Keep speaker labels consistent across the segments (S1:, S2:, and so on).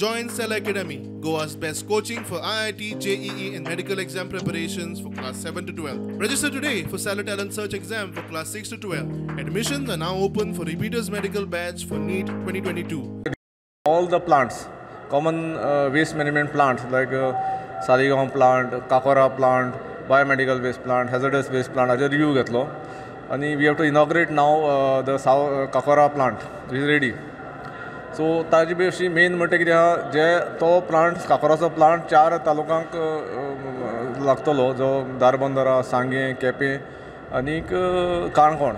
S1: Join Cell Academy, Goa's best coaching for IIT, JEE and medical exam preparations for class 7 to 12. Register today for Salary Talent Search exam for class 6 to 12. Admissions are now open for repeaters medical batch for NEET 2022.
S2: All the plants, common waste management plants like Saligao plant, Cacora plant, Biomedical Waste plant, Hazardous Waste plant, I review घेतलो. And we have to inaugurate now the Cacora plant, which is ready. So ताजी बेशी main म्हणटा कितें आहा जे तो plant काकोराचो plant 4 तालुकांक लागतलो जो दारबंदरा, सांगे, केपें आनीक काणकोण.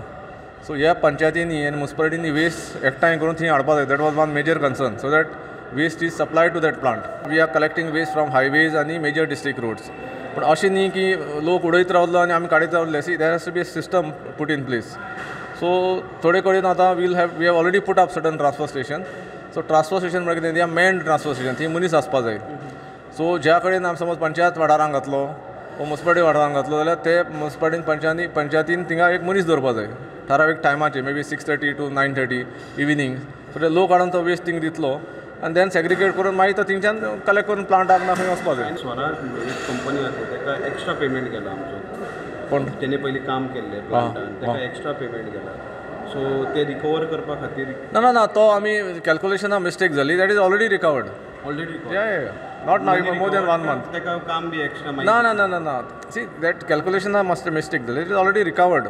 S2: सो ह्या पंचायतींनी आनी मुन्सिपालिटींनी वेस्ट एकठांय करून थंय हाडपा जाय. That was one major concern so that waste is supplied to that plant. We are collecting waste from highways आनी मेजर डिस्ट्रिक्ट रोड्स. पण अशें न्ही की लोक उडयत रावलो आनी आमी काडीत रावले. See there has to be a system put in place. So थोडे कडेन आतां we have already put up certain transfer station. So transfer station म्हणजे कितें तें मॅन्ड ट्रान्सफर स्टेशन थंय मनीस आसपा जाय. सो ज्या कडेन आमी समज पंचायत वाठारांत घातलो वो मुन्सिपालिटी वाठारांत घातलो जाल्यार ते मुन्सिपालिटीन पंचायतीन थिंगा एक मनीस दवरपा जाय थारावीक टायमाचेर may be 6:30 to 9:30 evening. So ते लोक हाडून तो वेस्ट थिंग दितलो आनी देन सेग्रिगेट करून मागीर तो थिंगच्यान कलेक्ट करून प्लांटाक ना खंय वचपा जाय.
S3: स्वराज कंपनी आसा ताका एक्स्ट्रा पेमेंट केला आमचो.
S2: पण
S3: तेणे पयलीं काम केल्लें प्लांटान ताका एक्स्ट्रा पेमेंट केला. सो ते रिकवर करपा खातीर
S2: ना तो आमी कॅल्क्युलेशना मिस्टेक जाली. That is already recovered.
S3: Already
S2: या not now more than 1 month.
S3: ताका काम बी एक्स्ट्रा
S2: ना सी दॅट कॅल्क्युलेशना मिस्टेक जाली. It is already recovered.